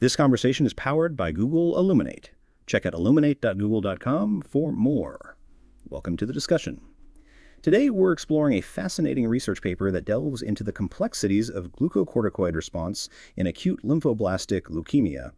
This conversation is powered by Google Illuminate. Check out illuminate.google.com for more. Welcome to the discussion. Today, we're exploring a fascinating research paper that delves into the complexities of glucocorticoid response in acute lymphoblastic leukemia.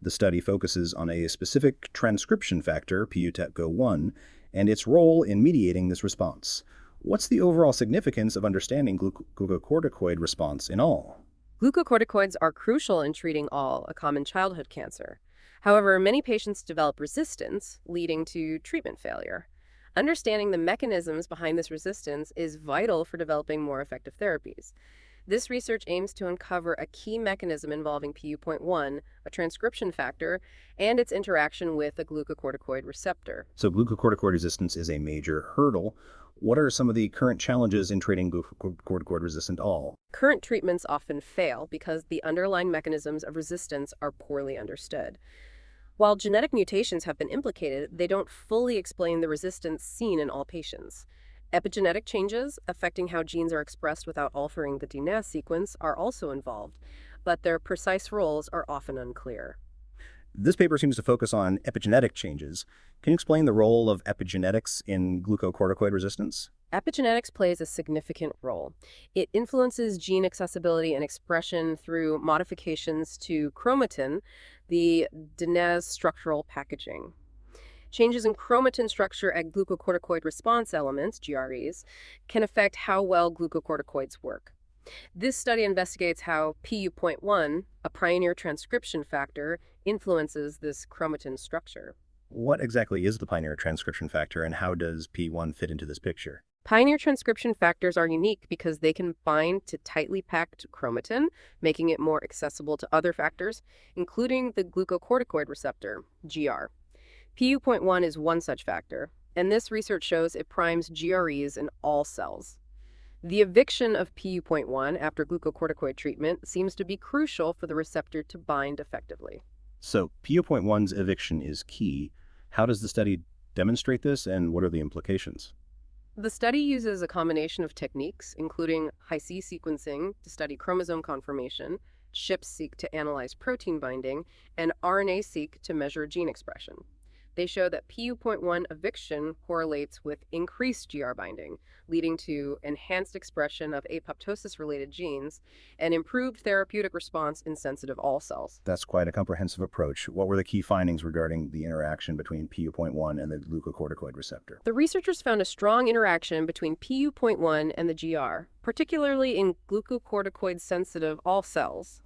The study focuses on a specific transcription factor, PU.1, and its role in mediating this response. What's the overall significance of understanding glucocorticoid response in all? Glucocorticoids are crucial in treating all, a common childhood cancer. However, many patients develop resistance, leading to treatment failure. Understanding the mechanisms behind this resistance is vital for developing more effective therapies. This research aims to uncover a key mechanism involving PU.1, a transcription factor, and its interaction with a glucocorticoid receptor. So glucocorticoid resistance is a major hurdle. What are some of the current challenges in treating glucocorticoid-resistant all? Current treatments often fail because the underlying mechanisms of resistance are poorly understood. While genetic mutations have been implicated, they don't fully explain the resistance seen in all patients. Epigenetic changes affecting how genes are expressed without altering the DNA sequence are also involved, but their precise roles are often unclear. This paper seems to focus on epigenetic changes. Can you explain the role of epigenetics in glucocorticoid resistance? Epigenetics plays a significant role. It influences gene accessibility and expression through modifications to chromatin, the DNA's structural packaging. Changes in chromatin structure at glucocorticoid response elements, GREs, can affect how well glucocorticoids work. This study investigates how PU.1, a pioneer transcription factor, influences this chromatin structure. What exactly is the pioneer transcription factor, and how does P1 fit into this picture? Pioneer transcription factors are unique because they can bind to tightly packed chromatin, making it more accessible to other factors, including the glucocorticoid receptor, GR. PU.1 is one such factor, and this research shows it primes GREs in all cells. The eviction of PU.1 after glucocorticoid treatment seems to be crucial for the receptor to bind effectively. So PU.1's eviction is key. How does the study demonstrate this, and what are the implications? The study uses a combination of techniques, including Hi-C sequencing to study chromosome conformation, SHIP-seq to analyze protein binding, and RNA-seq to measure gene expression. They show that PU.1 eviction correlates with increased GR binding, leading to enhanced expression of apoptosis-related genes and improved therapeutic response in sensitive all cells. That's quite a comprehensive approach. What were the key findings regarding the interaction between PU.1 and the glucocorticoid receptor? The researchers found a strong interaction between PU.1 and the GR, particularly in glucocorticoid-sensitive all cells.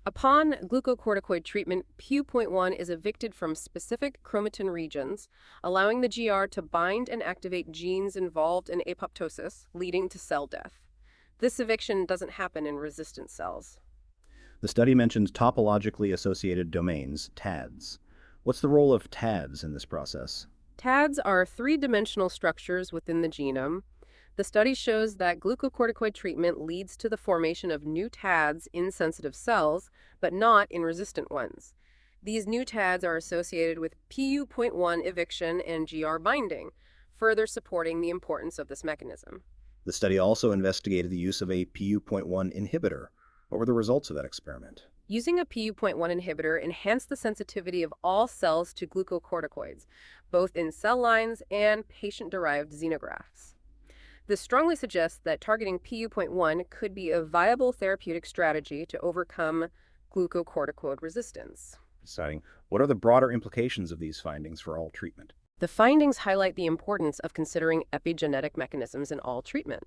Upon glucocorticoid treatment, PU.1 is evicted from specific chromatin regions, allowing the GR to bind and activate genes involved in apoptosis, leading to cell death. This eviction doesn't happen in resistant cells. The study mentions topologically associated domains, TADs. What's the role of TADs in this process? TADs are three-dimensional structures within the genome. The study shows that glucocorticoid treatment leads to the formation of new TADs in sensitive cells, but not in resistant ones. These new TADs are associated with PU.1 eviction and GR binding, further supporting the importance of this mechanism. The study also investigated the use of a PU.1 inhibitor. What were the results of that experiment? Using a PU.1 inhibitor enhanced the sensitivity of all cells to glucocorticoids, both in cell lines and patient-derived xenografts. This strongly suggests that targeting PU.1 could be a viable therapeutic strategy to overcome glucocorticoid resistance. Exciting. What are the broader implications of these findings for all treatment? The findings highlight the importance of considering epigenetic mechanisms in all treatment.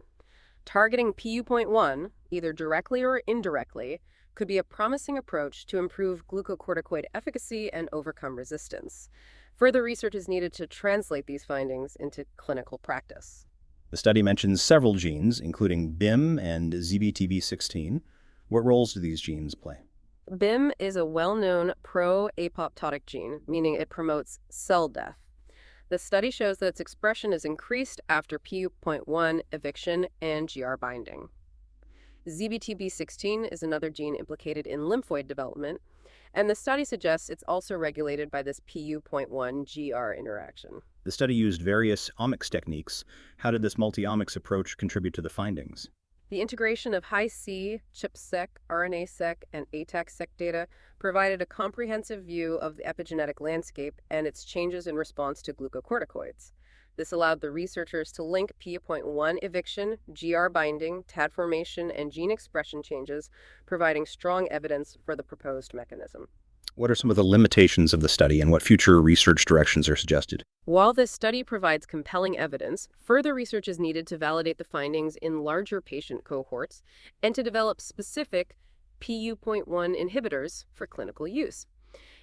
Targeting PU.1, either directly or indirectly, could be a promising approach to improve glucocorticoid efficacy and overcome resistance. Further research is needed to translate these findings into clinical practice. The study mentions several genes, including BIM and ZBTB16. What roles do these genes play? BIM is a well-known pro-apoptotic gene, meaning it promotes cell death. The study shows that its expression is increased after PU.1 eviction and GR binding. ZBTB16 is another gene implicated in lymphoid development, and the study suggests it's also regulated by this PU.1 GR interaction. The study used various omics techniques. How did this multi-omics approach contribute to the findings? The integration of high-C, ChIP-seq, RNA-seq, and ATAC-seq data provided a comprehensive view of the epigenetic landscape and its changes in response to glucocorticoids. This allowed the researchers to link PU.1 eviction, GR binding, TAD formation, and gene expression changes, providing strong evidence for the proposed mechanism. What are some of the limitations of the study and what future research directions are suggested? While this study provides compelling evidence, further research is needed to validate the findings in larger patient cohorts and to develop specific PU.1 inhibitors for clinical use.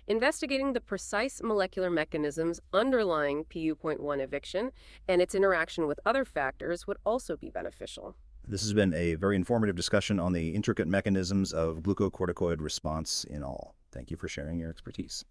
Investigating the precise molecular mechanisms underlying PU.1 eviction and its interaction with other factors would also be beneficial. This has been a very informative discussion on the intricate mechanisms of glucocorticoid response in all. Thank you for sharing your expertise.